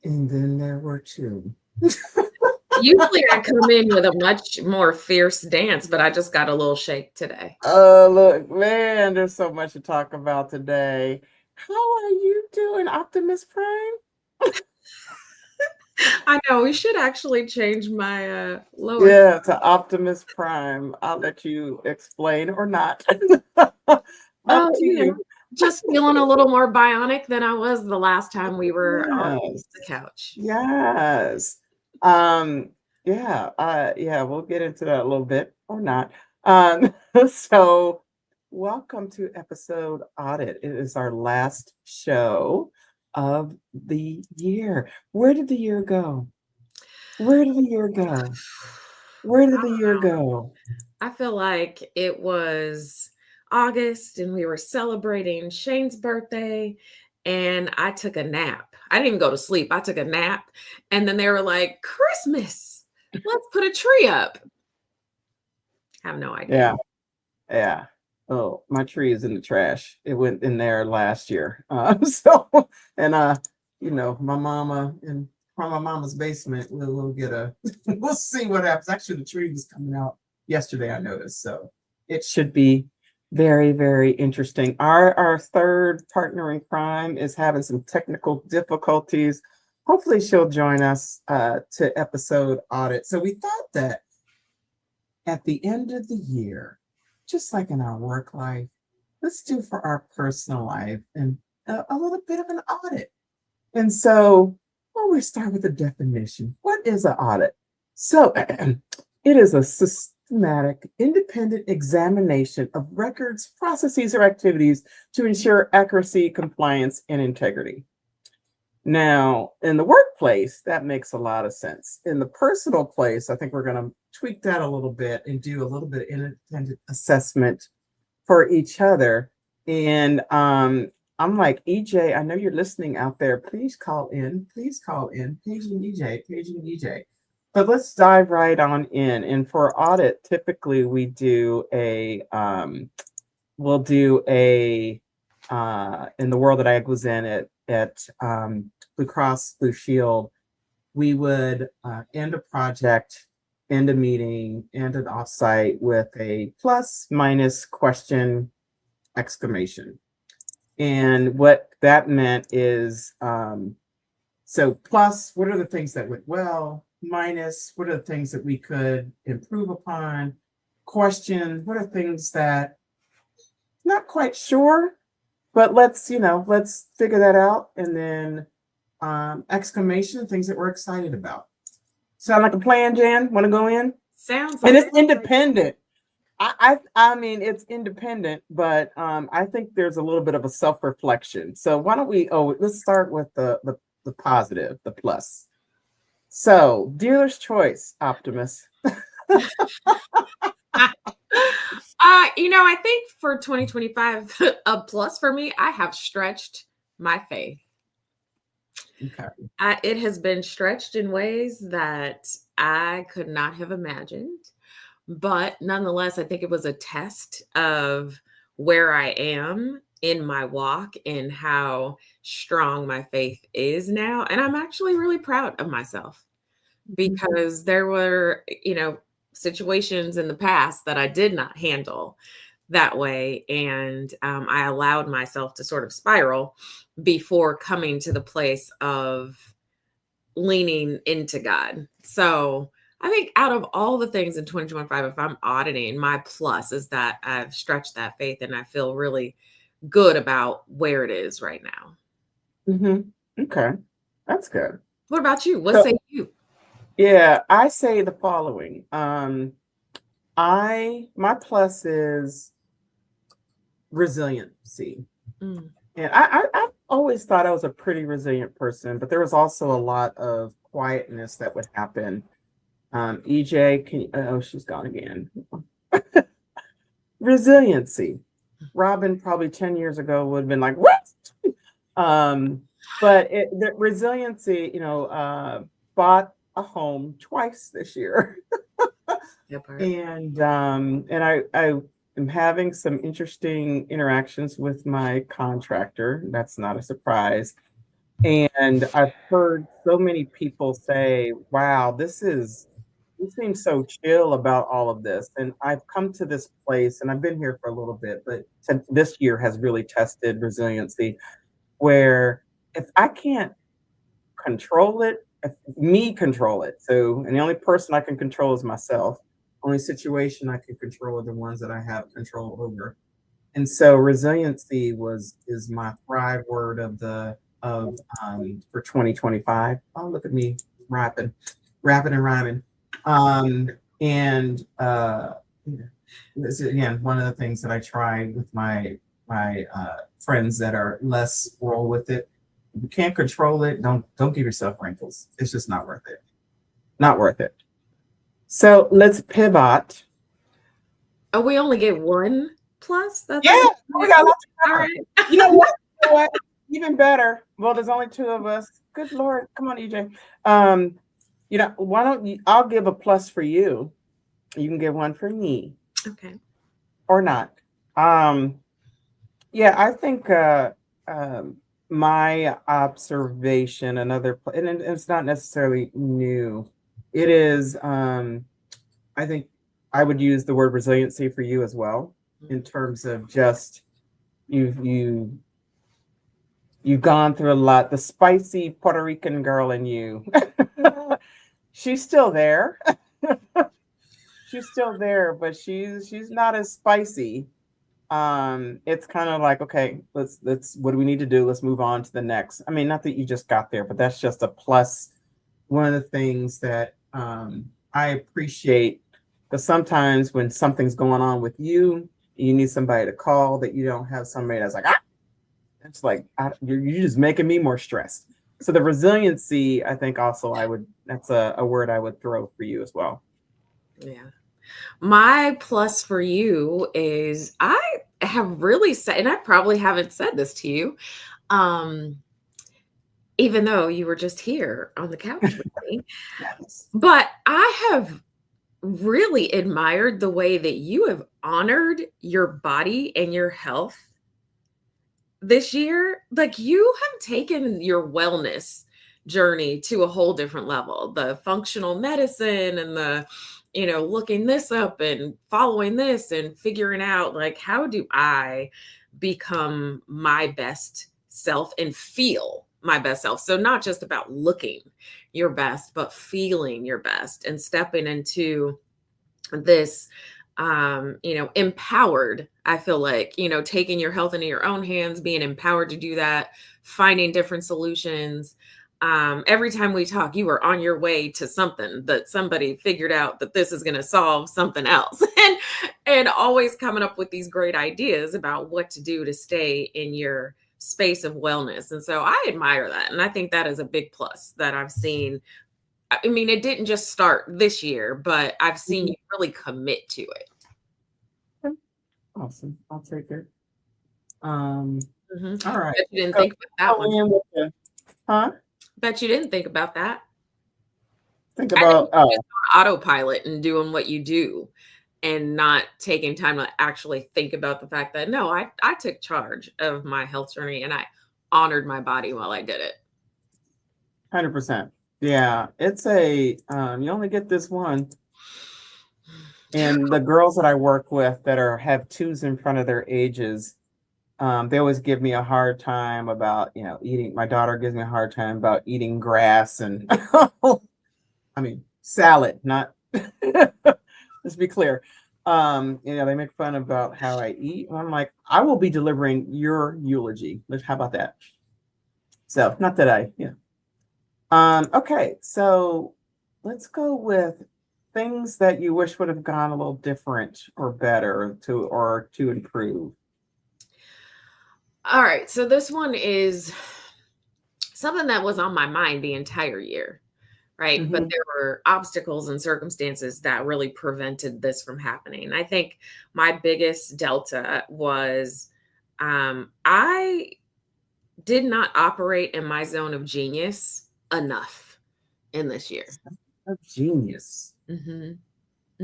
And then there were two. Usually I come in with a much more fierce dance, but I just got a little shake today. Oh, look, man, there's so much to talk about today. How are you doing, Optimus Prime? I know we should actually change my lower. Yeah, to Optimus Prime. I'll let you explain or not. Up Oh, to you. just feeling a little more bionic than I was the last time we were on Yes. the couch. Yes. Um, yeah, we'll get into that a little bit or not. Um, so welcome to episode Audit. It is our last show of the year. Where did the year go? Where did the year go? Where did the year go? I feel like it was August and we were celebrating Shane's birthday and I took a nap. I didn't even go to sleep. I took a nap and then they were like, Christmas, let's put a tree up. Have no idea. Yeah, yeah. Oh, my tree is in the trash. It went in there last year. And my mama and from my mama's basement, we'll get a we'll see what happens. Actually, the tree was coming out yesterday, I noticed. So it should be very, very interesting. Our third partner in crime is having some technical difficulties. Hopefully she'll join us to episode audit. So we thought that at the end of the year, just like in our work life, let's do for our personal life and a little bit of an audit. And so, well, we start with the definition. What is an audit? So, it is a systematic, independent examination of records, processes, or activities to ensure accuracy, compliance, and integrity. Now, in the workplace, that makes a lot of sense. In the personal place, I think we're going to tweak that a little bit and do a little bit of independent assessment for each other. And I'm like, EJ, I know you're listening out there. Please call in. Please call in. Paging EJ, paging EJ. But let's dive right on in. And for audit, typically we'll do a in the world that I was in at Blue Cross Blue Shield, we would end a project, end a meeting, end an offsite with a plus minus question exclamation. And what that meant is so plus, what are the things that went well? Minus, what are the things that we could improve upon? Question, what are things that not quite sure, but let's figure that out. And then exclamation, things that we're excited about. Sound like a plan, Jan? Want to go in? Sounds And like it's independent. I mean it's independent, but I think there's a little bit of a self-reflection. So why don't we let's start with the positive, the plus. So dealer's choice, Optimus. I think for 2025, a plus for me, I have stretched my faith. Okay. It has been stretched in ways that I could not have imagined. But nonetheless, I think it was a test of where I am in my walk and how strong my faith is now. And I'm actually really proud of myself because there were, situations in the past that I did not handle that way. And I allowed myself to sort of spiral before coming to the place of leaning into God. So I think out of all the things in 2025, if I'm auditing, my plus is that I've stretched that faith and I feel really good about where it is right now. Okay, that's good. What about you? What So say you? yeah, I say the following. My plus is resiliency. Mm. And I've always thought I was a pretty resilient person, but there was also a lot of quietness that would happen. EJ, oh, she's gone again. Resiliency. Robin probably 10 years ago would have been like, what? But the resiliency, bought a home twice this year. That part. And I am having some interesting interactions with my contractor. That's not a surprise. And I've heard so many people say, wow, you seem so chill about all of this. And I've come to this place, and I've been here for a little bit, but this year has really tested resiliency where if I can't control it, if me control it. So, and the only person I can control is myself. Only situation I can control are the ones that I have control over. And so resiliency is my thrive word of for 2025. Oh, look at me rapping and rhyming. Um, and this is, again, one of the things that I try with my friends that are less roll with it. If you can't control it, don't give yourself wrinkles. It's just not worth it. Not worth it. So let's pivot. Oh, we only get one plus? That's Yeah, it? we got lots of All time. right. You know what? You know what? Even better. Well, there's only two of us. Good Lord. Come on, EJ. Um, why don't you I'll give a plus for you. You can give one for me Okay. or not. Um, yeah, I think um my observation, and it's not necessarily new. It is I think I would use the word resiliency for you as well in terms of just you you've gone through a lot. The spicy Puerto Rican girl in you, she's still there. She's still there, but she's not as spicy. It's kind of like, okay, let's what do we need to do? Let's move on to the next. I mean, not that you just got there, but that's just a plus. One of the things that I appreciate, because sometimes when something's going on with you, you need somebody to call, that you don't have somebody that's like, ah, it's like you're just making me more stressed. So the resiliency, I think also that's a word I would throw for you as well. Yeah. My plus for you is I have really said, and I probably haven't said this to you, um, even though you were just here on the couch with me, Yes. but I have really admired the way that you have honored your body and your health this year. Like, you have taken your wellness journey to a whole different level. The functional medicine and looking this up and following this and figuring out, like, how do I become my best self and feel my best self? So not just about looking your best, but feeling your best and stepping into this empowered. I feel like, taking your health into your own hands, being empowered to do that, finding different solutions. Every time we talk, you are on your way to something that somebody figured out that this is going to solve something else, and always coming up with these great ideas about what to do to stay in your space of wellness. And so I admire that, and I think that is a big plus that I've seen. I mean, it didn't just start this year, but I've seen you really commit to it. Awesome. I'll take it. All right. Bet you didn't Go, think about that one. in with huh? Bet you didn't think about that. Think I think about you're just on autopilot and doing what you do and not taking time to actually think about the fact that, no, I took charge of my health journey and I honored my body while I did it. 100%. Yeah, it's you only get this one. And the girls that I work with that have twos in front of their ages, they always give me a hard time about, eating. My daughter gives me a hard time about eating grass and I mean salad, not let's be clear. They make fun about how I eat. And I'm like, I will be delivering your eulogy. How about that? So not that okay, so let's go with things that you wish would have gone a little different or better to improve. All right. So this one is something that was on my mind the entire year, right? But Mm-hmm. there were obstacles and circumstances that really prevented this from happening. I think my biggest delta was I did not operate in my zone of genius enough in this year. A genius. Mm-hmm.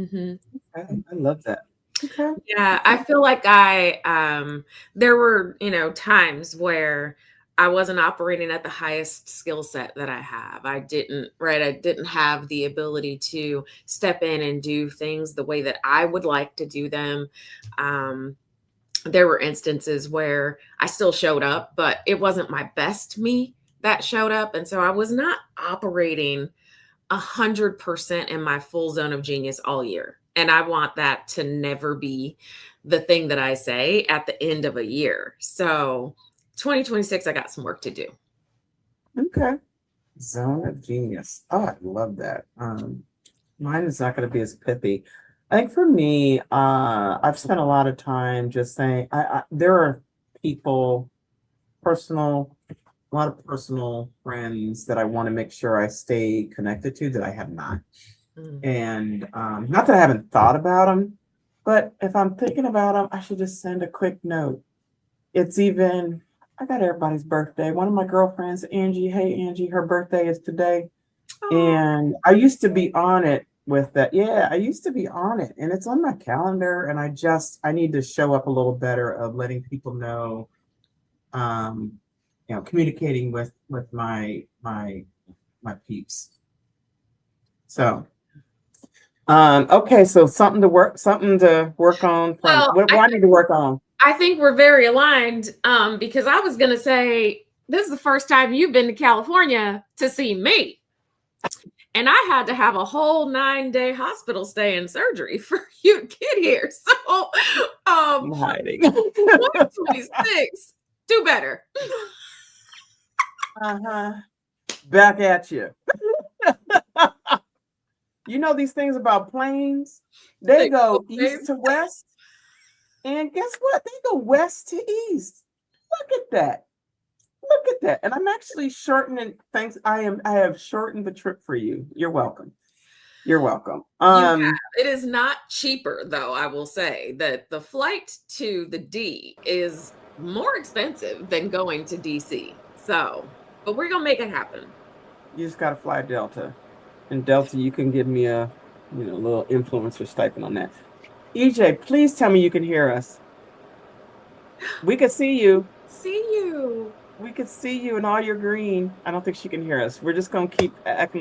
Mm-hmm. I love that. Okay. Yeah, I feel like there were, times where I wasn't operating at the highest skill set that I have. I didn't have the ability to step in and do things the way that I would like to do them. Um, there were instances where I still showed up, but it wasn't my best me that showed up. And so I was not operating 100% in my full zone of genius all year. And I want that to never be the thing that I say at the end of a year. So 2026, I got some work to do. Okay. Zone of genius. Oh, I love that. Mine is not going to be as pithy. I think for me, I've spent a lot of time just saying there are people, a lot of personal friends that I want to make sure I stay connected to that I have not. And not that I haven't thought about them, but if I'm thinking about them, I should just send a quick note. I got everybody's birthday. One of my girlfriends, Angie, hey Angie, her birthday is today. And I used to be on it with that. Yeah, I used to be on it, and it's on my calendar, and I need to show up a little better of letting people know, communicating with my peeps. So okay, so something to work on from Well, what do I need to work on? I think we're very aligned because I was going to say, this is the first time you've been to California to see me. And I had to have a whole 9-day hospital stay and surgery for you to get here. So, I'm hiding. 2026, do better. Back at you. You know these things about planes? They go east to west. And guess what? They go west to east. Look at that. Look at that. And I'm actually shortening things. I have shortened the trip for you. You're welcome. You're welcome. It is not cheaper, though, I will say that the flight to the D is more expensive than going to DC. So, but we're gonna make it happen. You just gotta fly Delta. And Delta, you can give me a little influencer stipend on that. EJ, please tell me you can hear us. We could see you. See you. We could see you in all your green. I don't think she can hear us. We're just gonna keep acting like